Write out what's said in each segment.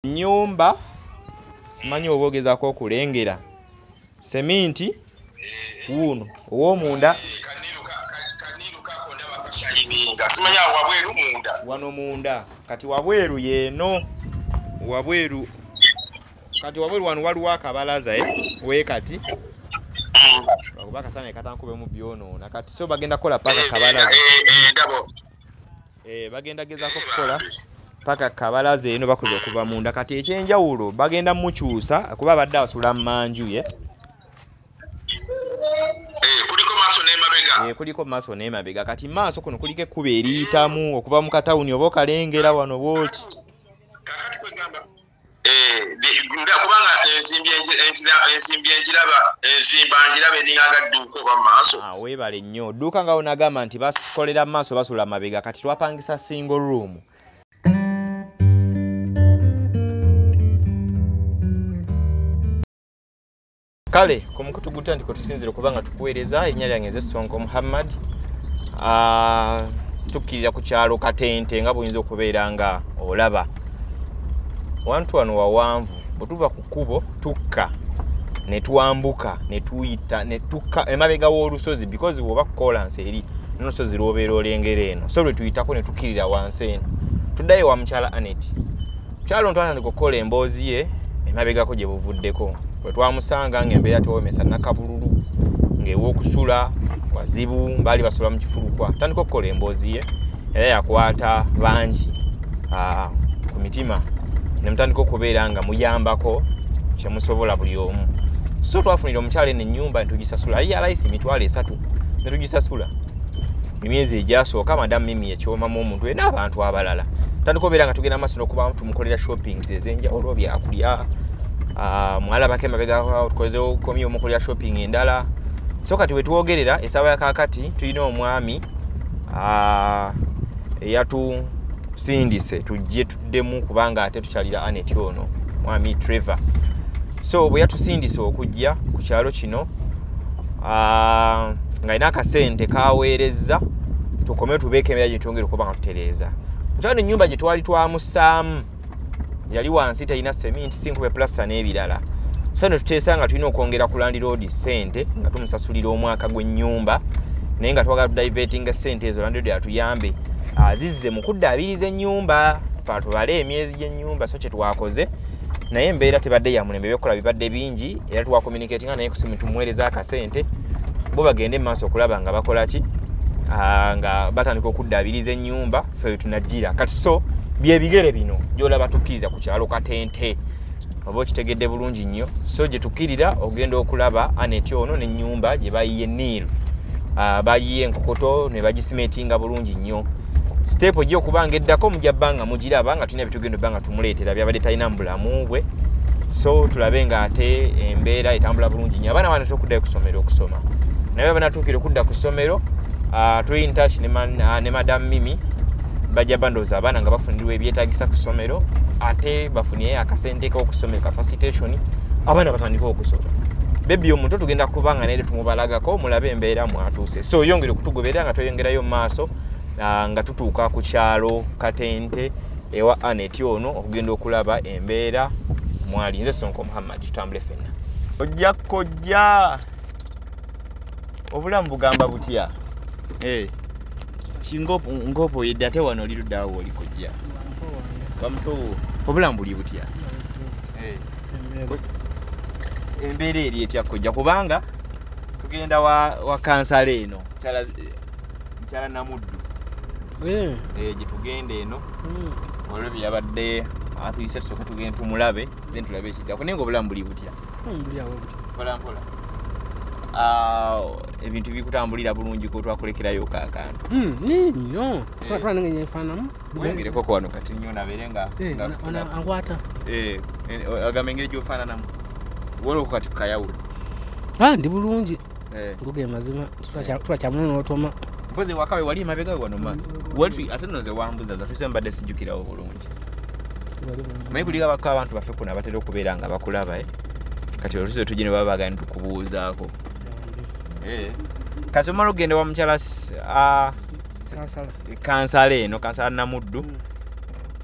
Nyumba simanyi obogezaako okulengera seminti wuno ow'omunda wano munda kati wabweru yeeno wabweru kati wabweru wano waliwo akabalaza weekati bakuba akasana katankube mu byonoona kati so bagenda kukola paka kabalaza bagenda gezaako kukola paka kabalaza eno bakoze okuva munda kati ekyenjawulo bagenda mukyusa kuba badde asula mu manju ye kuliko maaso n'emabega kati maaso kuno kuliko ekkuba eriyitamu okuva mu katawuni oba okalengera wano bwoti kubanga enzimba eringa dduuka oba maaso weebale nnyo dduuka nga onagamba nti bakolera mu maaso basula mabega kati twapangisa single room. Kale ku mukutu gutandika tusinzire kubanga tukuweereza erinnya lyange nze Sonko Muhammad tukkirira ku kyalo Katente nga buyinza okubeera nga olaba wantu wano wawanvu bwe tuva ku kkubo tukka ne twambuka ne tuyita ne tukka emabega w'olusozi because bw'oba kukolansi eri n'olusozi lw'obeera olengera eno so lwe tuyitako ne tukkirira wansi eno tuddayo wa mukyala Annet mukyala ntwatandika okukola emboozi ye emabegako gye buvuddeko bwe twamusanga ng'embeera tewomesa nakabululu ng'ew'okusula wazibu baali basula mu kifulukwa tandika okukola emboozi ye era yakwata bangi ku mitima ne mutandika okubeera nga muyambako kyemusobola buli omu so twafunira omukyala eno ennyumba netugisasula ye alayisi emitwalo 3 netugisasula emyezi egyasooka madamu mimi ekyomamu omuntu n'abantu abalala tandika okubeera nga tugenda maaso n'okuba tumukolera shoppings ez'enjawulo byakulya mwalabako emabega tukozeewo komye omukolera shopping endala so kati we twogerera essaawa yakakati tulina omwami eyatusindise tujje tuddemu kubanga ate tukyalira Annet ono mwami Trevor so bwe yatusindise okujja ku kyalo kino ng'alina akasente kaweerezza tukome tubeeko embeera gye twongere okuba nga tutereeza mukyalo ennyumba gye twali twamusaamu yali wansi talina seminti sinkube plasta n'ebirala so ne tuteesa nga tulina okwongera ku landlord sente nga tumusasulira omwaka gw'ennyumba naye nga twagala tudivetinga sente ezo landlord atuyambe azizze mu kuddaabiriza ennyumba tubale emyezi gy'ennyumba so kye twakoze naye embeera tebadde ya mulembe ebyokukola bibadde bingi era twakommunikatinga naye ku simu tumuweereza akasente bo bagende mu maaso okulaba nga bakola ki nga batandika okuddaabiriza ennyumba ffe tunajjira kati so byebigere bino gyolaba tukkirira ku kyalo Katente oba okitegedde bulungi nnyo so gye tukkirira ogenda okulaba Annet ono n'ennyumba gye bayiye Niiru bayiye enkokoto ne bagisimetinga bulungi nnyo step ojja okubanga eddako mujja bbanga mugiraba nga tulina bitugenda bbanga tumuleetera byabadde talina mu bulamu bwe so tulabe nga ate embeera etambula bulungi nnyo abaana banatera okuddayo ku ssomero okusoma naye banatuukire okudda ku ssomero tuli in touch ne madam Mimi bajja bandooza abaana nga bafunirwa ebyetaagisa ku ssomero ate bafuniye akasente k'okusomero ka facilitation abaana batandika okusoma bebi omuntu tugenda kubanga naye tumubalagako mulabe embeera mwatuuse so yongere okutugoberera nga toyongerayo mu maaso nga tutuuka ku kyalo Katente ewa Annet ono okugenda okulaba embeera mwali nze Sonko Muhammad tutambule ffenna ojja kojja obulamu bugamba butya ngopo yedde ate wano oliruddawo oli kojja bamuto obulamu buli butya embeera eri etya kojja kubanga tugenda wa kansala eno mukyala Namuddu gye tugenda eno olwo byabadde atuyise tusooka tugenda tumulabe then tulabe ekiddako naye nga obulamu buli butya mpolampola ebintu bikutambulira bulungi ko twakulekerayo kakantu nyo twanenge nyefaanamu wengereko ko wano kati nnyo nabeere nga angwata agamba engeri gy'ofaananamu waliwo kati kukayawulo ndi bulungi nguge mazima twakyamunene otoma mpozi wakawe wali emabega we wano maaso wali ate nno ze wambuza zatuse mbadde sijjukirawo bulungi naye kuliko abako abantu baffe kuno abatera okubeera nga bakulaba kati olusi tujje ne baba bagani tukubuuzaako kati omala okugenda wa mukyala kansala eno kansala Namuddu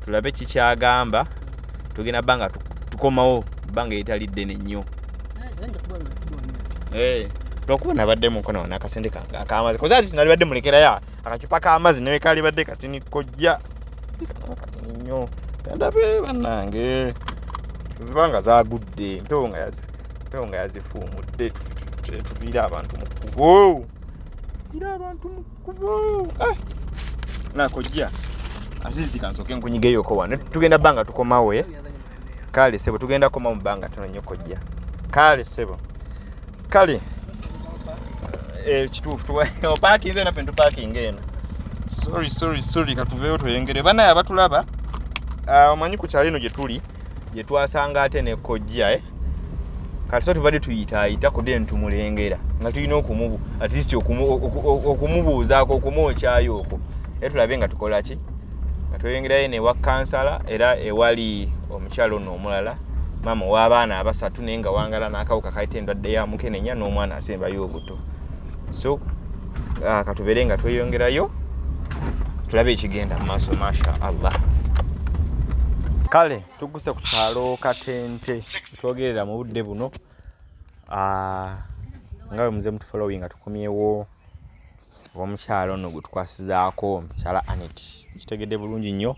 tulabe kikyagamba tugenda banga tukomawo banga etalidde nnyo lwokuba nabadde mu nkono n'akasente kange ak'amazzi koza ati sinalibadde mulekerayo akacupa k'amazzi nawe kalibadde kati nikojja kati nnyo kandabe bannange zibanga zaagudde mpewo nga yazifuumudde tuviire abantu mu kkubo nakojja azizi kansoke nkunyigeyoko wano tugenda banga tukomawo kale sebo tugenda koma mu banga tono nnyo kojja kale sebo kale kituufu opaakinze naffe ntupaakinga eno sorry katuveeyo tweyengere banaye abatulaba omanyi ku kyalo eno gye twasanga ate ne kojja kati so tubadde tuyitaayita kudde ntumulengera nga tulina at least okumubuuzaako okumwokyayo okwo tulabe nga tukola ki nga tweyongerayo newa kansala era ewali omukyalo ono omulala maama w'abaana abasatu naye nga wangala n'akawuka kayita endwadde ya mukenenya n'omwana asembayo obuto so katubeere nga tweyongerayo tulabe ekigenda mu maaso masha Allah. Kale tuguse ku kyalo Katente twogerera mu budde buno ngawe muze mutufollowing nga tukomyewo omukyalo ono gwe tukwasizaako omukyala Annet kitegedde bulungi nnyo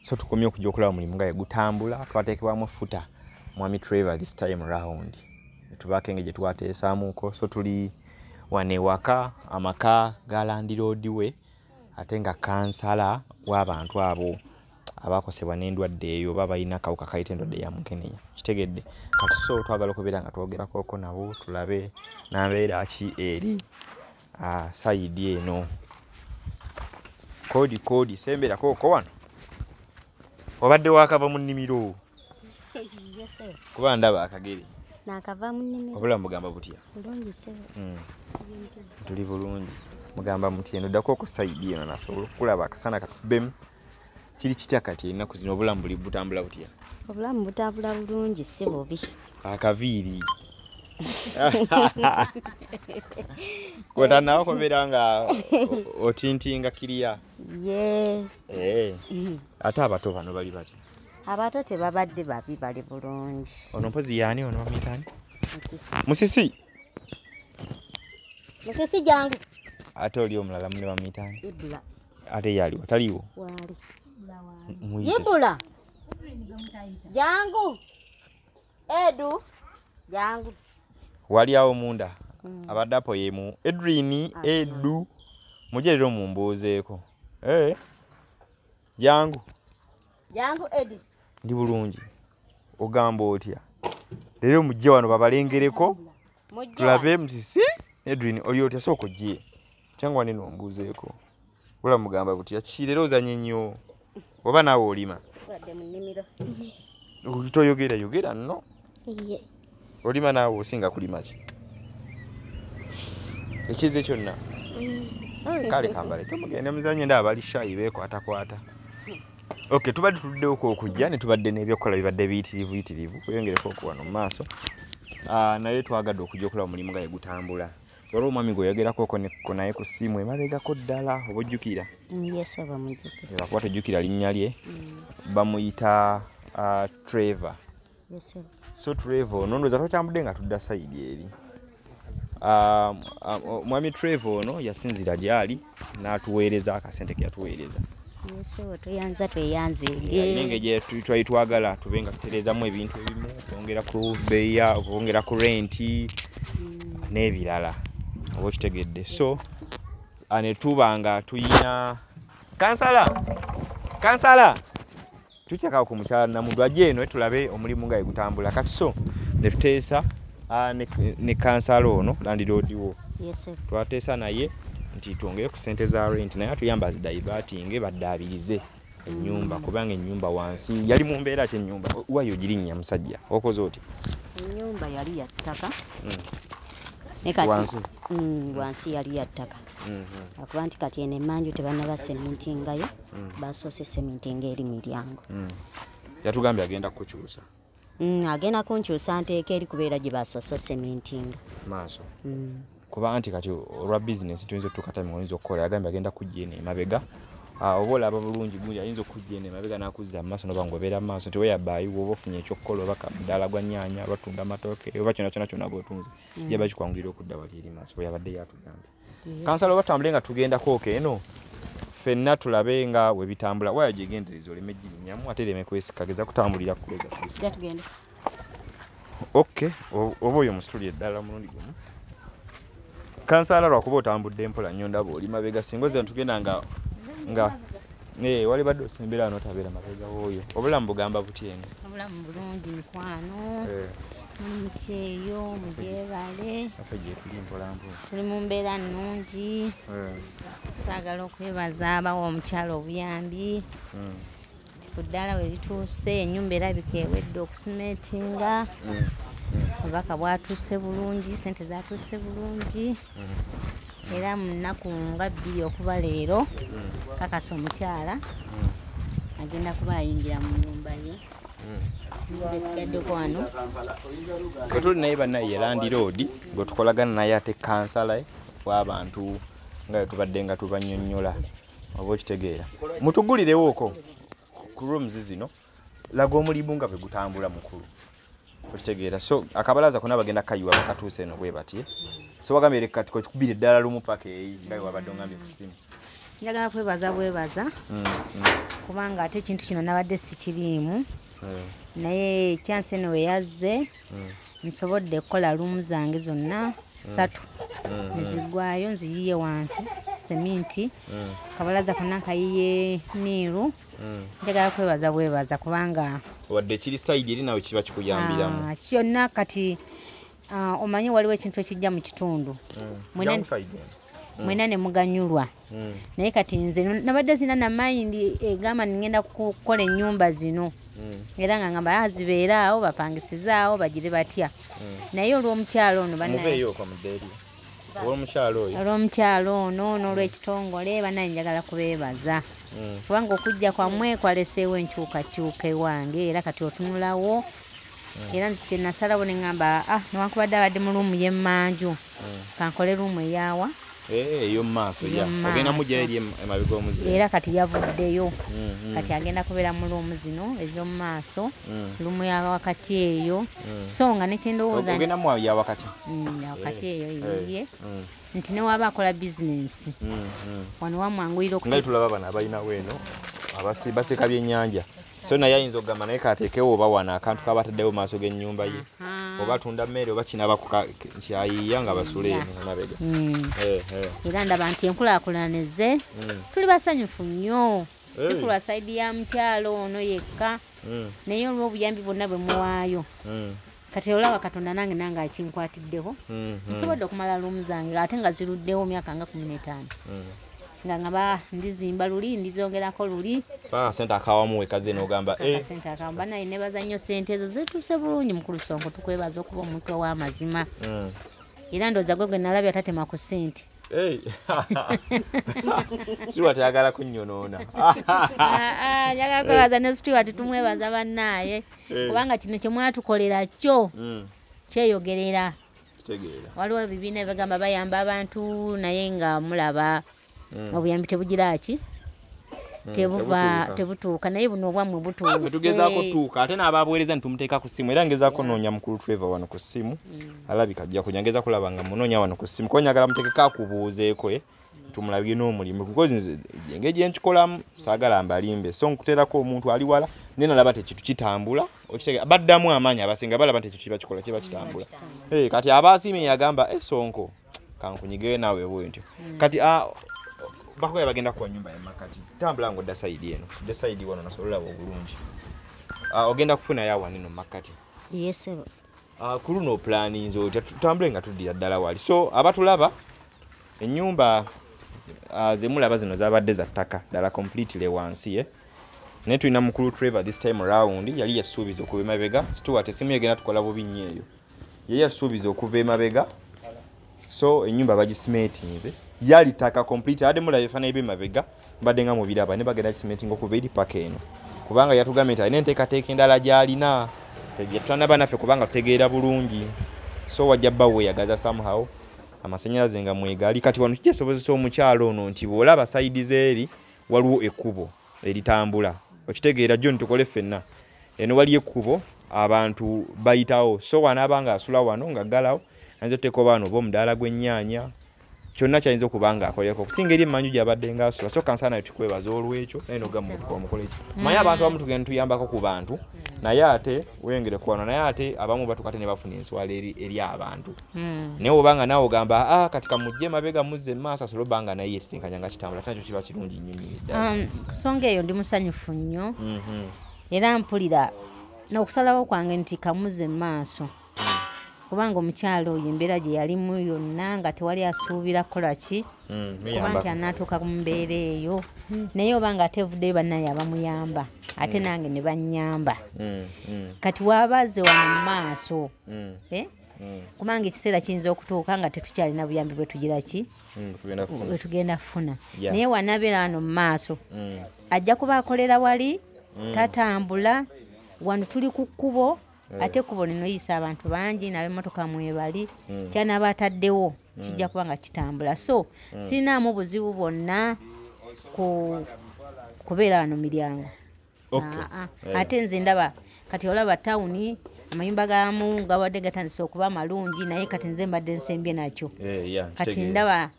so tukomye okujja okulaba mulimu nga gutambula twateekebwamu futa mwami Trevor this time round tubaako engeri gye twateesaamuuko so tuli wanewaka amaka ga landiroodi we ate nga kansala w'abantu abo abakosebwa n'endwadde eyo oba balina akawuka kayita endwadde ya mukenenya kitegedde kati so twagala okubeera nga twogerako nabo tulabe nambeera ki eri sayidi eno kodi semberako oko wano obadde wakava mu nnimiro kuba ndaba akagere nakava mu nnimiro obulamu mugamba butya bulungi sebo tuli bulungi mugamba muti eno ddako oko sayidi eno nasobola okulaba akasana katubemu kiri kitya kati ennaku zino obulamu buli butambula butya obulamu butambula bulungi si bubi akaviiri kwotanawo kobeera nga otintinga kiriya ate abato bano bali batya abato tebabadde babi bali bulungi ono mpozi yaani ono bamuyitani musisi jangu ate oli omulala mune bamuyitani ate yaliwo taliwo Ibula jangu Edu jangu wali awo munda abadde apo yemu Edrini Edu mujerero mumbuuzeeko jangu Edi ndi bulungi ogamba otya leero mujje wano babalengereko tulabe musisi Edrini oli otya sooka ojje kyangwa nino ombuuzeeko wala mugamba butya kirero ozanye nnyo oba naawe olima wadde mu nnimiro toyogera nno olima naawe osinga kulima ki ekize kyonna kale kambale tomugende muzanye ndaba bali shayi beekwatakwata okay tubadde tuliddeko okujja ne tubadde n'ebyokukola bibadde biyitirivu kweyongereko okuwano mu maaso naye twagadde okujja okulaba mulimu nga yegutambula waliwo omwami gweyogerako naye ku ssimu emabegako ddala oba ojjukira kuba tojjukira linnya lye bamuyita Trevor so Trevor ono ndowooza twatambudde nga tudda sayidi eri mwami Trevor ono yasinzira gy'ali n'atuweereza akasente ke yatuweereza nenge gye twali twagala tube nga tutereezamu ebintu ebimu okwongera ku bbeeya okwongera ku renti n'ebirala oba okitegedde so ne tuba nga tuyina kansala tukyakawo ku mukyala namudu ajje eno tulabe omulimu nga yegutambula kati so ne tuteesa ne kansala ono landiroodi wo twateesa naye nti twongere ku ssente za rent naye atuyamba zidaivatinge baddaabirize ennyumba kubanga ennyumba wansi yali mu mbeera ki ennyumba wayo girinnya musajja okoze oti ennyumba yali ya ttaka wansi yali ya ttaka akuba nti kati eno emmanju tebannaba semintingayo basoose semintinga eri miryango yatugambye agenda kukyusa agenda kunkyusa nteeka eri kubeera gye basoose semintinga maaso kuba nti kati olwa bizinesi tuyinza otutuuka time oyinza okukola yagambye agenda kujja eno emabega oba olaba bulungi gundi ayinza okujja eno emabega n'akuzza amaaso noba ng'obeera mu maaso teweyabaayi woba ofunye ekyokukola oba mudaala gwa nnyaanya batunda amatooke oba kyonna kyonna kyonna bw'otunze yaba kikwanguyira okudda wali eri maaso bweyabadde yatugambye kansala oba tambule nga tugendako eno ffenna tulabe nga we bitambula waya gyegendereza oleme girinyamu ate ereme kwesika geza kutambulira kuloza kwesika okay oba oyo musituli eddala mulundi gumu kansala lwakuba otambudde mpola nnyo ndaba oli mabega singa ozira tugenda nga wali badde osembeera n'otabeera mabega w'oyo obulamu bugamba butya eno obulamu bulungi mukwano muti eyo mugyebale afe gyetuli mpolampola tuli mu mbeera nnungi twagala okwebaza abawa omukyalo obuyambi ku ddala we lituuse ennyumba erabika ewedde okusimetinga obubaka bwatuuse bulungi sente zatuuse bulungi era mu nnaku nga 2 okuva leero kakasa omukyala agenda kuba ayingira mu nnyumba ye esigaddeko wano twetuli naye bannaye ye landiroodi gwe tukolagana naye ate kansala w'abantu nga bwe tubadde nga tubannyonnyola oba okitegeera mutugulirewooko ku rooms zino laga omulimu nga bwe gutambula mukulu okitegeera so akabalaza konna bagenda kayiwa bakatuuse eno bwe batye so wagambye leka tikukubira eddala lumu paka eyi nga bwe wabadde ongambye ku ssimu njagala kwebaza kubanga ate ekintu kino nabadde sikiriimu naye chance eno we yazze nsobodde kukola lumu zange zonna 3 nezigwayo nziyiye wansi seminti kabalaza konna kayiye niiru njagala kwebaza kubanga wadde ekiri sayidi eri nawe kiba kikuyambiramu kyonna kati omanyi waliwo ekintu ekijja mu kitundu mwena ne muganyulwa naye kati nze nabadde zina na mayindi egamba ngenda kukola ennyumba zino era nga ngamba zibeera awo bapangisizaawo bagire batya naye olw'omukyalo ono olw'omukyalo ono n'olw'ekitongole banaye njagala kubeebaza kubanga okujja kwammwe kwaleseewo enkyukakyuka ewange era kati otunulawo era kyenasalawo ne ngamba newankubadde abadde mu luumu y'emmanju kankole luumu eyaawa ey'omumaaso ogenda mujja eri emabega omuzira era kati yavuddeyo kati agenda kubeera mu luumu zino ez'omumaaso luumu ya wakati eyo so nga nekyendowooza ogenda mu ya wakati eyo yiye nti newaba akola bizinensi wano wamwanguyira nga tulaba bano abalinawo eno baseka byennyanja so naye ayinza okugamba naye kateekewo oba wano akantu kaba ataddewo mu maaso g'ennyumba ye oba tunda mmere oba kinaba kyayiya nga basula eno emabega era ndaba nti enkulaakulaneze tuli basanyufu nnyo si ku lwa sayidi ya mukyalo ono yekka naye olw'obuyambi bwonna bwe muwaayo kati olaba Katonda nange akinkwatiddeho nsobodde okumala luumu zange ate nga ziruddewo myaka nga 15 nga ngaba ndizimba luli ndizongerako luli sente akawamu wekaze n'ogamba sente akawamba naye nebaza nnyo sente ezo zituuse bulungi mukulu Sonko tukwebaza okuba omuntu ow'amazima era ndooza gwe nalabye atatema ku sente Stewart yagala kunnyonoona njagala kwebaza ne Stewart tumwebaza bannaaye kubanga kino kye mwatukolera kyo kyeyogerera waliwo ebibiina ebigamba bayamba abantu naye nga mulaba obuyambi tebugira ki tebutuuka naye buno obwammwe butuuse tugezaako tuuka ate n'ababuweereza ntumuteeka ku ssimu era ngezaako noonya mukulu Trevor wano ku ssimu alabika ajja kuja ngeza kulaba nga munoonya wano ku ssimu ko nyagala muteekeko akubuuzeeko tumulabye n'omulimu because nze engeri gye nkikolamu saagala mbalimbe so nkuteerako omuntu ali wala naye nalaba tekintu kitambula baddamu amaanyi abasinga balaba nti ekintu kiba kikola kiba kitambula kati abaasiimye yagamba Sonko kankunyigeyo naawe bwentyo kati bakoya bagenda kwa nyumba ya makati tambula ngo dasaidi eno dasaidi wano nasolola obulungi ogenda kufuna yawa nino makati yes kuluno plani nzo tutambule nga tudira ddala wali so abatulaba ennyumba zemulaba zino zabadde za ttaka ddala completely wansi ne tulina mukulu Trevor this time around yali yatusuubiza okuva emabega Stewart esimu yegenda tukola bubi nnyo eyo yali yatusuubiza okuva emabega so ennyumba bagisimetinze yali taka complete ade mula yefana ibe mabega mbadde nga mubiraba ne bagenda cementing okuva eri paka eno kubanga yatugambye nti ayina enteekateeka endala gy'alina tebyettwana banaffe kubanga tutegeera bulungi so wajja bbawe yagaza somehow amasannyalaze nga mwegali kati wano kikyesobozesa omukyalo ono nti bw'olaba sayidi zeeri waliwo ekkubo eritambula okitegeera John tukole ffenna eno wali ekkubo abantu bayitawo so wanaabanga asula wano nga ggalawo ayinza oteeka obaano oba omudaala gw'ennyaanya kyonna kyayinza okubanga akoleko okusinga eri emmanju gy'abadde ngaasula so kansana tukwebaza olw'ekyo naye nogamukoleki manyi abantu abamu tugenda tuyambako ku bantu naye ate weyongere ku wano naye ate abamu batukate ne bafuna enswala eri abantu naye obanga naawe ogamba kati kamujje mabega muzze emaaso asobole obanga naye yetetenkanya nga kitambula ate nakyo kiba kirungi nnyo ddala kusonga eyo ndi musanyufu nnyo era mpulira n'okusalawo kwange nti kamuzze emaaso kubanga omukyalo oyo embeera gye yalimu yonna nga tewali asuubira kukola ki kuba nti anaatuuka ku mbeera eyo naye obanga atevuddeyo bannaye abamuyamba ate nange ne bannyamba kati waabazze wano mu maaso kubanga ekiseera kiyinza okutuuka nga tetukyalina buyambi bwe tugira ki bwe tugenda kufuna naye wanabeera wano mu maaso ajja kuba akolera wali tatambula wano tuli ku kkubo ate kubo lino yisa abantu bangi n'ab'emmotoka mwebali kyanaaba ataddewo kijja kuba nga kitambula so sinaamu buzibu bwonna kubeera wano miryango ate nze ndaba kati olaba tawuni amayumba gamu gabadde gatandise okuba malungi naye kati nze mbadde nsembye nakyo kati ndaba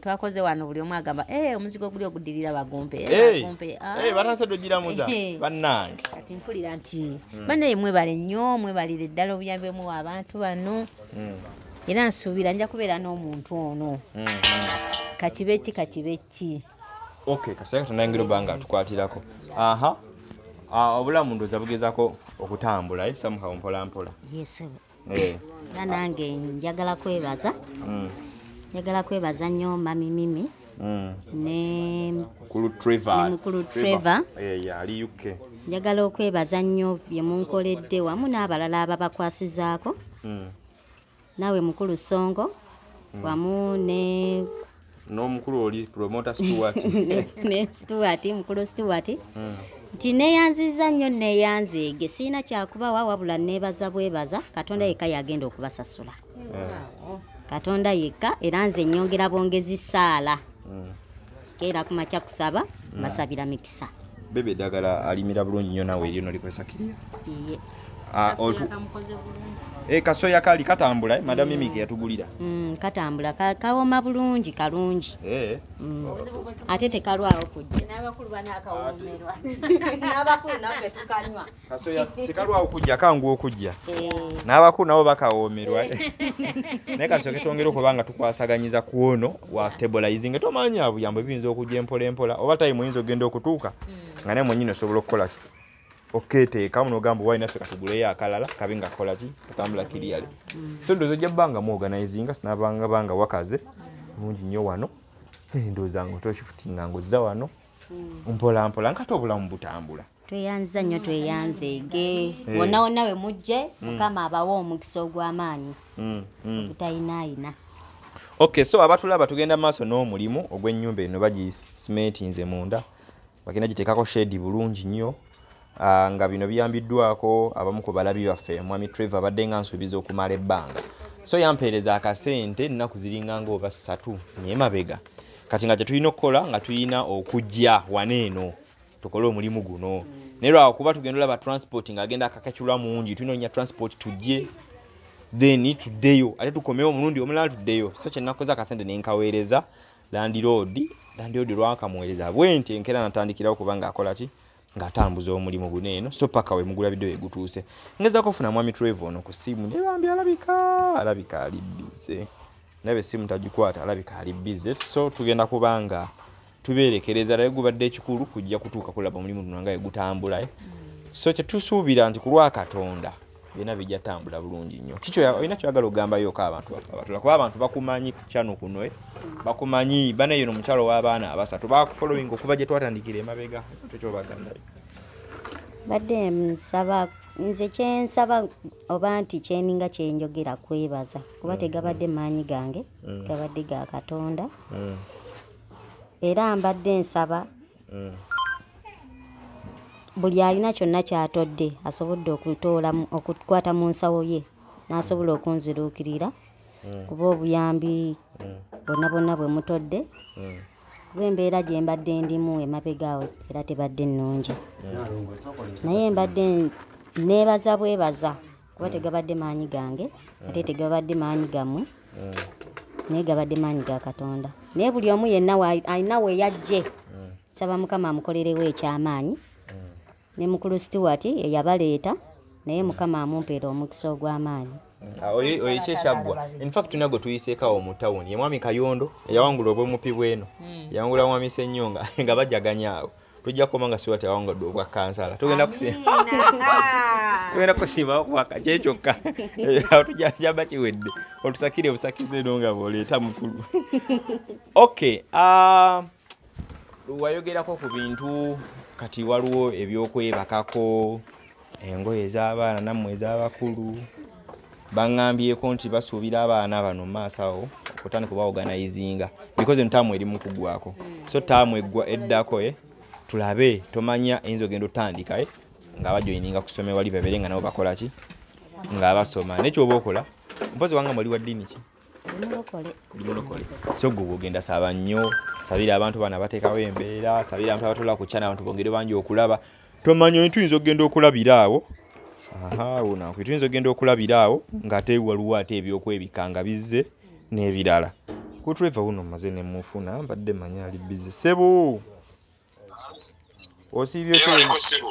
twakoze wano buli omu agamba omuzigo guli oguddirira bagumpe batandise dogiramuza bannange kati mpulira nti bannaye mwebale nnyo mwebalire ddala obuyambi muwa abantu bano era nsuubira nja kubeera n'omuntu ono kakibe ki kasaka tunayingira obanga atukwatirako obulamu ndooza bugezako okutambula samuhawo mpolampola nange njagala kwebaza nnyo mami Mimi ne mukulu Trevor ali UK njagala okwebaza nnyo bye munkoledde wamu n'abalala ababakwasizaako naawe mukulu Songo wamu n'omukulu oli promoter Stuart ne mukulu Stuart nti neeyanziza nnyo neeyanzeege siina kyakubawa wabula neebaza bwebaza Katonda yekka yagenda okubasasula Katonda yekka era nze nnyongera bongezi saala keera ku makya kusaba basabira mikisa bebe eddagala alimira bulungi nnyo naawe eryo nolikozesa kiriya kasoya kali katambula madam Mimiki yatugulira katambula kawoma bulungi kalungi ate tekalwawo kujja n'abakulu banakawomerwa n'abakulu naffe tukanywa kasoya tekalwawo kujja kangu okujja n'abakulu nabo bakawomerwa naye kati soke twongere okubanga tukwasaganyiza ku ono wa stabilizing tomanyi abuyambo biyinza okujja empola oba tayimu oyinza ogenda okutuuka nga ne mwennyini osobola okukola ki oketeeka munogamba wayi naffe katuguleyo akalala kabe nga kola ki katambula kiriyale so ndooza ojja bbanga mu organizinga sinabanga wakaze mungi nnyo wano ndooza nga otoshifutinga ng'ozza wano mpolampola nkate obulamu butambula tweyanza nnyo tweyanzeege wonna wonna we mujje mukama abawa omukisa ogw'amaanyi obutayinaayina so abatulaba tugenda maaso n'omulimu ogw'ennyumba eno bagisimenti munda bagenda giteekako shedi bulungi nnyo nga bino biyambiddwako abamu ku balabi baffe mwami Trevor abadde nga nsuubiza okumala ebbanga so yampeereza akasente ennaku ziringa ng'oba 3 nyemabega kati nga tetulina okukola nga tulina okujja waneeno tukole omulimu guno naye lwawo kuba tugenda olaba transport ng'agenda akakachulwa mungi tulina onya transport tujje then tuddeyo ate tukomewo omulundi omulala tuddeyo so kyenakoze akasente nenkaweereza landiroodi lwakamuweereza bwenti enkeera natandikirawo kubanga akola ki ng'atambuza omulimu guno eno so paka we mugula video egutuuse ngezaako ofuna mwami Trevor ono ku ssimu ne bambi alabika ali bize nabe essimu tagikwata alabika ali bize so tugenda kubanga tubeerekereza naye gubadde ekikulu kujja kutuuka kulaba omulimu guno nga gutambula so kyetusuubira nti ku lwa Katonda byonna bijja tambula bulungi nnyo kikyo olina kyoyagala ogambayoko abantu abatula kuba abantu bakumanyi ku kyano kuno bakumanyi banayo n'omukyalo w'abaana abasatu bakufollowing okuva gye twatandikira emabega tekyobagandayo badde nsaba nze kyensaba oba nti kyeninga kyenjogera kwebaza kuba tegabadde maanyi gange gabadde ga Katonda era mbadde nsaba buli alina kyonna kyatodde asobodde okukwata mu nsawo ye n'asobola okunziruukirira kuba obuyambi bonna bwe mutodde kuba embeera gye mbadde ndimu emabegaawe era tebadde nnungi naye mbadde neebaza bwebaza kuba tegabadde maanyi gange ate tegabadde maanyi gammwe naye gabadde maanyi ga Katonda naye buli omu yenna alina we yajje saba Mukama amukolerewo ekyamaanyi ne mukulu Stewart eyabaleeta naye Mukama amumpeera omukisa ogw'amaanyi. Oyo kyekyaggwa in fact tunago tuyiseekawo mu tawuni ye mwami Kayondo eyawangula obwemupi bweno yawangula mwami Ssennyonga nga bajjaganyaawo tujja kuba nga Stewart yawangadde obwa kansala tugenda kusiima kwaka kyekyokka tujja bakiwedde otusakire busakize nonga bw'oleeta mukulu. Okay, wayogerako ku bintu kati waliwo ebyokwebakako engoye ez'abaana nammwe ez'abakulu baŋŋambyeko nti basuubira abaana bano mu maaso awo okutandika okubaorganizinga because entaamu eri mu kuggwako so taamu eddako tulabe tomanya eyinza ogenda otandika nga bajoyininga ku ssomero wali babere nga nabo bakola ki nga basoma nekyo oba okola mpozi wanga mwali wa ddiini ki mulokole so gwe ogenda saba nnyo sabira abantu bana bateekawo embeera sabira abantu abatula ku kyana abantu bongere bangi okulaba tomanya entu yinza ogenda okulabira awo tuyinza ogenda okulabira awo ng'ate waliwo ate ebyokwebikanga bizze n'ebirala kutreva wuno maze ne mufuna mbadde manya ali bizze sebo osiibye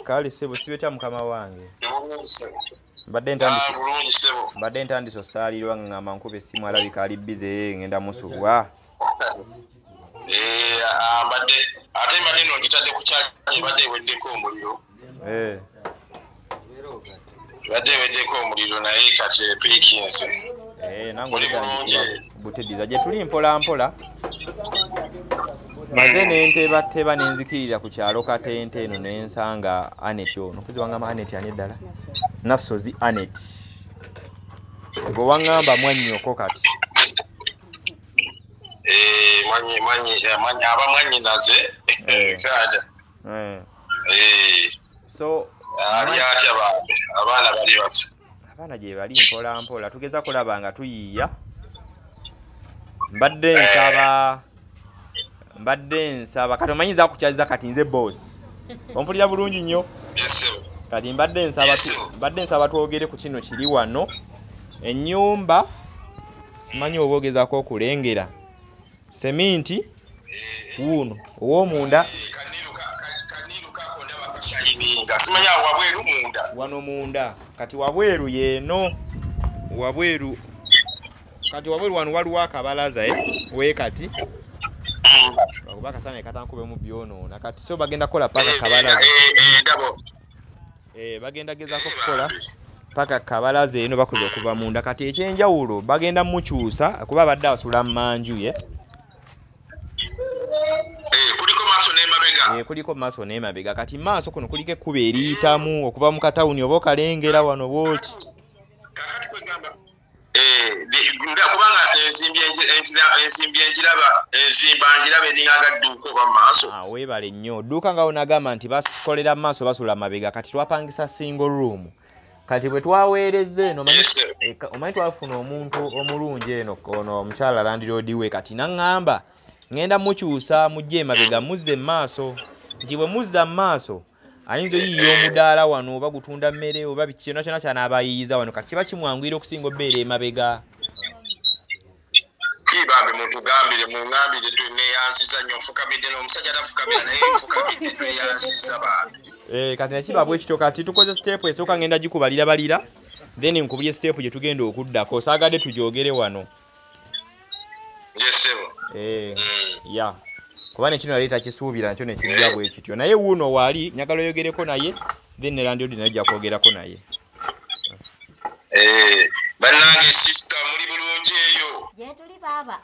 kale sebo siibye tya mukama wange mbadde ntandise osaalirwa nga ngamba nkuba essimu alabika ali bizze ngenda musulwa ate mbadde nogitadde ku kyaji mbadde eweddeko omuliro badde weddeko omuliro naye kati epiikinsi nange buteddiza gye tuli mpola mpola maze nentebateba nenzikirira ku kyalo katente eno nensanga Annet ono kuzi wangamba Annet ani eddala Nassozi Annet gwe wangamba mwannyoko kati aba mwannyinaze kada so ali atya abaana bali bati abaana gye bali mpola mpola tugeza kulaba nga tuyiiya mbadde nsaba kati omanyiza kukyaliza kati nze boss ompulira bulungi nnyo kati mbadde nsaba twogere ku kino kiri wano ennyumba simanyi oba ogezaako okulengera seminti wuuno ow'omunda simanya wabweru munda wano munda kati wabweru yeeno wabweru wano waliwo akabalaza we kati bakuba akasana ekatankube mu byonoona kati so bagenda kukola paka kabalaza bagenda gezaako kukola paka kabalaza eno bakoze okuva munda kati ekyenjawulo bagenda mukyusa kuba badde asula mu manju ye kuliko maaso n'emabega kati maaso kuno kuliko ekkuba eriyitamu okuva mu katawuni oba okalengera wano bwoti kubanga enzimba njiraba eringanga dduuka oba maaso weebale nnyo dduuka nga onagamba nti bakolera mu maaso basula mabega kati twapangisa single room kati bwe twaweereza eno omanyi twafuna omuntu omulungi eno ono omukyala landiroodi we kati naŋŋamba ngenda mukyusa mujje emabega muzze maaso nti bwe muzza maaso ayinza oyiiya omudaala wano oba gutunda mmere oba kyonna kyonna ky'anaabayiiza wano kati kiba kimwanguyira okusinga obbeera emabega kibambe mutugambire muŋŋambire tweneyanziza nnyo nfukamidde n'omusajja tafukamira naye nfukamidde tweyanziza bambi kati nakiba bwekityo kati tukoze siteepu esooka ngenda gikubalira balira then nkubulye siteepu gye tugenda okuddako saagadde tujogere wano ya kuba nekino yaleeta kisuubira nakyo nekijja bwe kityo naye wuuno waali nyagala oyogereko naye then ne landiodi naye ojja kwogerako naye bannange sisita muli bulungi eyo gye tuli baaba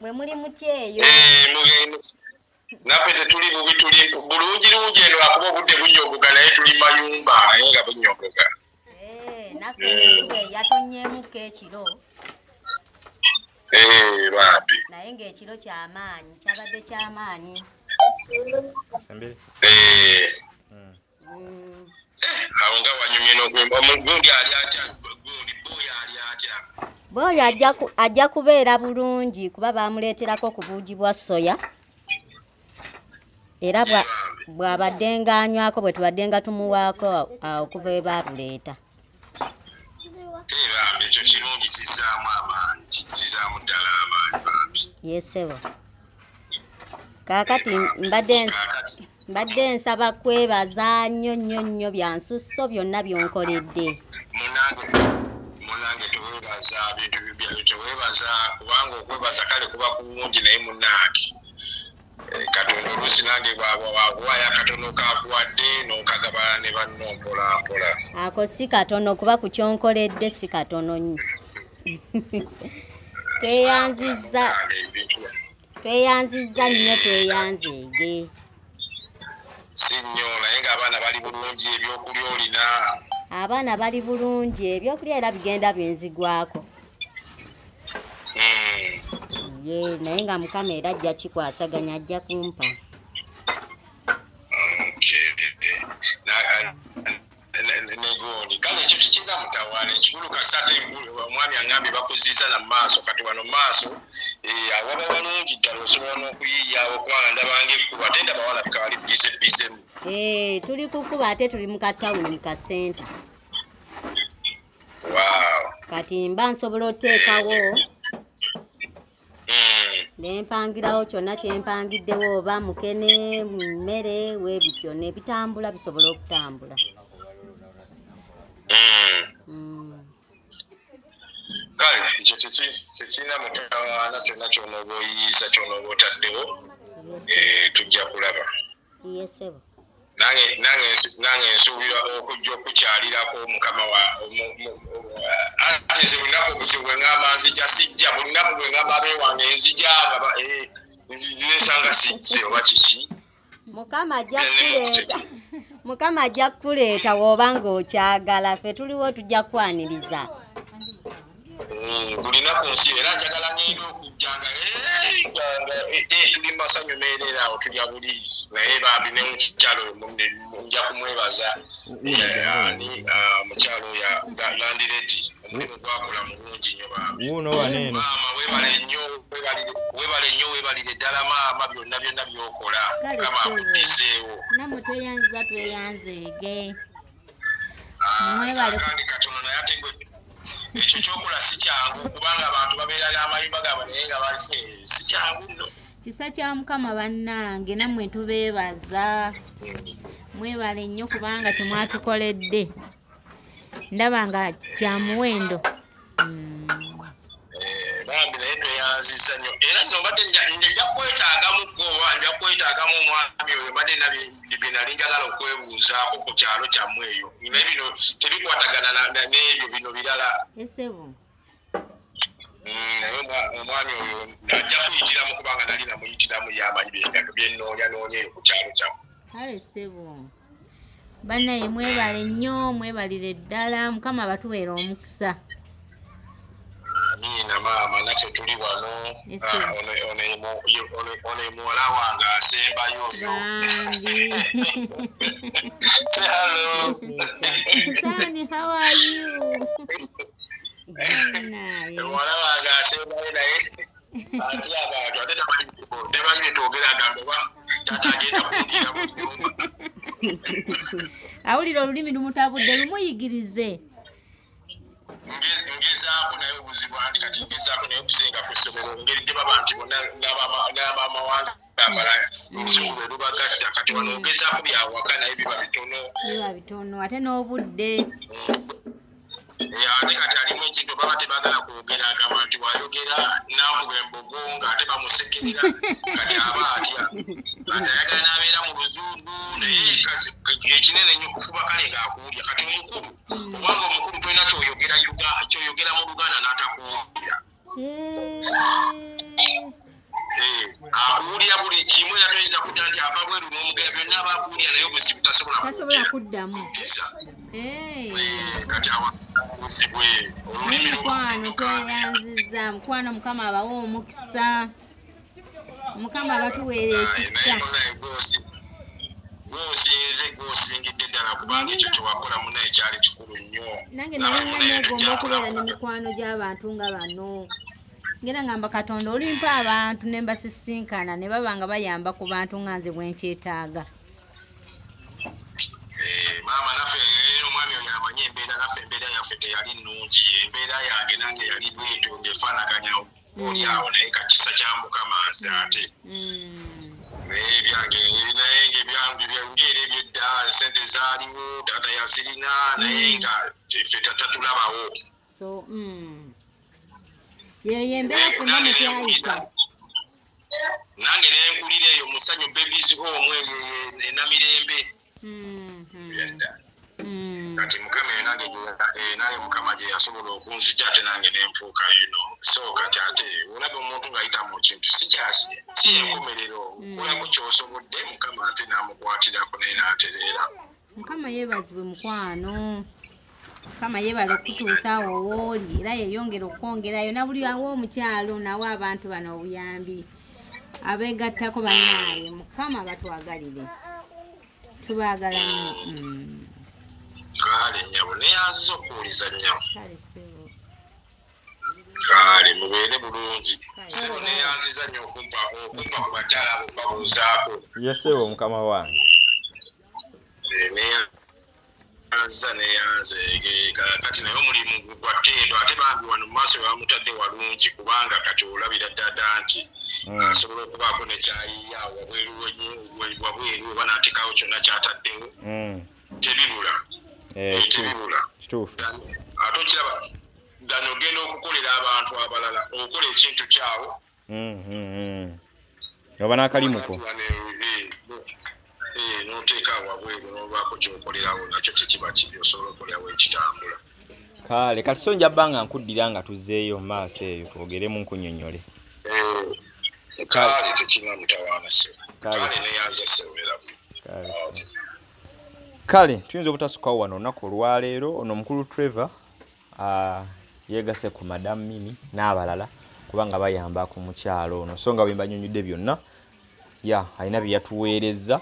mwe muli muty eyo naffe tetuli bubi tuli bulungi lungi eno akuba obudde bunyogoga naye tuli mayumba naye nga bunyogoga naffe enkuba eyatonyeemuko ekiro bambi naye ng'ekiro kyamaanyi kyabadde kyamaanyi awo nga wanyumye n'omugundi ali atya gundi boya ali atya boyo ajja kubeera bulungi kuba bamuleeterako ku buugi bwa soya era bw'abadde nga anywako bwe tubadde nga tumuwaako okuva we baabuleeta. Bambi ekyo kirungi kizaamu amaanyi, kizaamu ddala amaanyi bambi. Yesebo. Kaakati mbadde nsaba kwebaza nnyo bya nsusso byonna by'onkoledde. Munange teweebaza bintu bibyo, teweebaza kubanga okwebaza kale kuba kulungi naye munange. Katonda oluusi nange bw'akuwaayo akatono kakuwadde n'okagabana ne banno mpola. Ako si katono kuba ku kyonkoledde si katono nnyo. Tweyanzizza nnyo tweyanzeege. Si nnyo naye ng'abaana bali bulungi ebyokulya olina. Abaana bali bulungi ebyokulya era bigenda byenzigwako. Ye naye nga Mukama era ajja kikwasaganya ajja kumpa. Negondi kale ekyo kikinga mutawaana ekikulu kasate omwami aŋŋambye bakuziza na maaso kati wano maaso awaba walungi ddala osobola n'okuyiiyaawo kubanga ndabanga ekkuba ate ndaba walabika wali bisemu. Tuli kukuba ate tuli mu katawuni mu kasente. Kati mba nsobola oteekawo nempangirawo kyonna kyempangiddewo oba mukene mmere weebityo nebitambula bisobola okutambula. Kale ekyo tekirina mutawaana kyonna ky'onooba oyiyiza ky'onooba otaddewo tujja kulaba. Yesebo. Nange nsuubira okujja okukyalirako Mukama ate nze buli lunaku obuzibu bwe ŋŋamba nzija sijja buli lunaku bwe ŋŋamba abe wange nzija nesanga sijje oba kiki. Mukama ajja kukuleeta w'oba ng'okyagala ffe tuliwo tujja kwaniriza. Buli naku nsi era njagala ngenda okujjanga tuli masanyu meerera awo tulya buli naye bambi ne mukyalo nja kumwebaza mukyalo ya landiredi omulimu gwakola mulungi nnyo bambi. Maama weebale nnyo weebalire ddala maama byonna by'okola Mukama akuddizeewo. Namwe tweyanzeege. Kandi katono naye ate ekyo kyokola si kyangu kubanga abantu babeera n'amayumba gaabwe naye nga si kyangu nno. Kisa kya Mukama bannange nammwe tubeebaza. Mwebale nnyo kubanga temwatukoledde. Ndaba nga kya muwendo. Bambi naye tweyanzizza nnyo era nno mbadde nja kwetaagamuko oba nja kwetaagamu omwami oyo mbadde bye nali njagala okwebuuzaako ku kyalo kyammwe eyo naye bino tebikwatagana n'ebyo bino birala. Esebo. Naye omwami oyo ajja kuyitiramu kubanga nali namuyitiramu y'amanyi byenoonya eyo ku kyalo kyammwe. Kale ssebo. Bannaye mwebale nnyo mwebalire ddala Mukama batuweera omukisa. Amiina maama naffe tuli wano ono muwala wange asembayo. Say hello. Sani, how are you? Muwala wange asembayo naye ate abantu ate temanyi twogera agambe oba taata agenda kundira mu nnyumba. Awulira olulimi lumutabudde lumuyigirize. Ngezaako naye obuzibu andi kati ngezaako naye okusinga ku ssomero ngeri gye baba nti bonna n'abamawanga amalaya obuzibu bwe lubagatta kati wano ogezaako byawaka naye biba bitono. Ate n'obudde. Ate kati alimu ekintu baba tebaagala kwogera agamba nti wayogera n'akuba embogo ng'ate bamusekerera kati aba atya kati ayagala n'abeera mu luzungu naye ekinene nnyo kufuba kale ng'akuwulya kati omukulu kubanga omukulu tolina kyoyogera mu Luganda n'atakuwulira. Akuwulira buli kimu era toyinza kudda nti ava bweru n'omugera byonna abakuwulira naye obuzibu tasobola kuddamu. Kati awabuzibwe olulimi mukwano tweyanziza mukwano Mukama abawa omukisa. Mukama batuweera ekisa. Gw'osingidde ddala kubanga ekyo kyewakola munaye kyali kikulu nnyo. Nange nali nnegomba okubeera ne mikwano gy'abantu nga bano. ngera ngamba Katonda olimpa abantu ne mbasisinkana ne baba nga bayamba ku bantu nga nze bwenkyetaaga. Maama naffe omwami oyo amanyi embeera naffe embeera yaffe teyali nnungi embeera yange nange yali bwetyo ng'efaanaganya oli awo naye kakisa kya Mukama nze ate naye ebyange naye ng'ebyange byongera ebyedda sente zaaliwo taata yazirina naye nga ffe tatulabawo so yeyo embeera fenna mwe twayita nange nenkulira eyo musanyu babies home eyo enamirembe kati Mukama nange naye Mukama gye yasobola okunzija ate nange nenfuuka so kati ate olaba omuntu ng'ayita mu kintu si enkomerero olako ky'osobodde Mukama ate n'amukwatirako naye n'atereera. Mukama yeebazibwe mukwano. Mukama yeebala okutuusa awo wooli era yeyongera okwongerayo na buli awo omukyalo nawo abantu bano obuyambi abeegattako bannaaye Mukama batwagalire tubaagala nnyo. Kale nyabo neyanziza okuwuliza nnyo kale mubeere bulungi sebo neyanziza nnyo okumpa ku bakyala abo babuuzaako yesewo mukama wange neyanze kati naye omulimu gwatteedwa ate bambi wano mu maaso bamutadde walungi kubanga kati olabira ddada nti asobola okubaako nekyayiya wabweru oba n'ateekawo kyonna kyataddewo tebibula ate okiraba gano ogenda okukolera abantu abalala okukola ekintu kyawo oba n'akalimuko n'oteeka wabweru n'obaako kyokolerawo nakyo tekiba kibi osobola okolerawo ekitambula. Kale kati so njabba nga nkuddira nga tuzzeeyo mu maaso eyo twogeremu nkunnyonnyole. Kale tekina mutawaana se kale neyanza sewera kale tuyinza obutasukawo wano olunaku olwaleero ono mukulu Trevor yeegase ku Madam Mimi n'abalala kubanga bayamba ku mukyalo ono so nga bwe mbanyonyodde byonna alina bye yatuweereza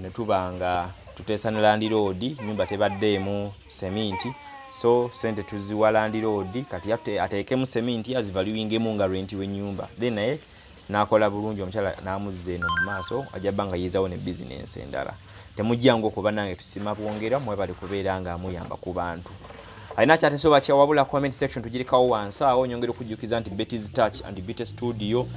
ne tuba nga tuteesa ne Land Road nyumba tebaddeemu seminti so sente tuziwa Land Road kati ateekemu seminti azivaluingemu nga renti w'ennyumba then naye n'akola bulungi omukyala n'amuzza eno mu maaso ajja banga yeezawo ne bizinensi endala temujjangu okuba nange tusima bwongera mwebale kubeera nga amuyamba ku bantu alina kyatesoba kyawabula comment section tugirekawo wansi awo nyongera okujjukiza nti Betty's Touch and Beauty Studio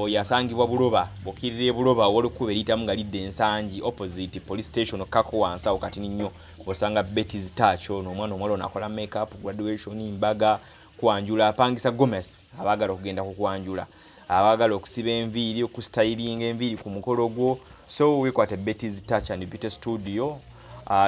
yasangibwa buloba bokirire buloba olikuba eritamu nga lidde ensangi opposite police station kako wansi awo kati nnyo osanga Betty's Touch ono omwana omwalo nakola makeup graduation mbaga kwanjula apangisa Gomez abagala okugenda kukwanjula abagala okusiba enviiri okustylinga enviiri ku mukolo gwo so wekwate Betty's Touch and Beauty Studio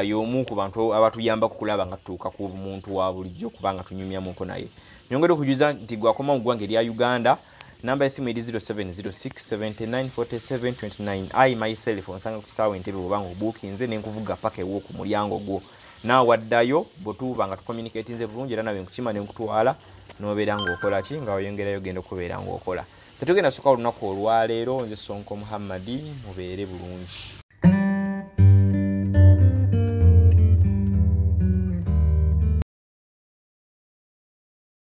y'omu ku bantu abatuyamba kukulaba nga tutuuka ku muntu wa bulijjo kubanga tunyumyamuko naye nyongera okujuza nti gwakoma mu ggwanga erya Uganda namba yesimu eri 0706794729 I myself onsanga ku kisaawe Entebbe bwobanga obuukinze nenkuvuga paka ewo ku mulyango gwo naawe waddayo bwetuba nga tucommunicatinze bulungi era nawe nkukima nenkutwala n'obeera ng'okola ki nga oyongerayo genda okubeera ng'okola tetugenda suka olunaku olwaleero nze Sonko Muhammadi mubeere bulungi.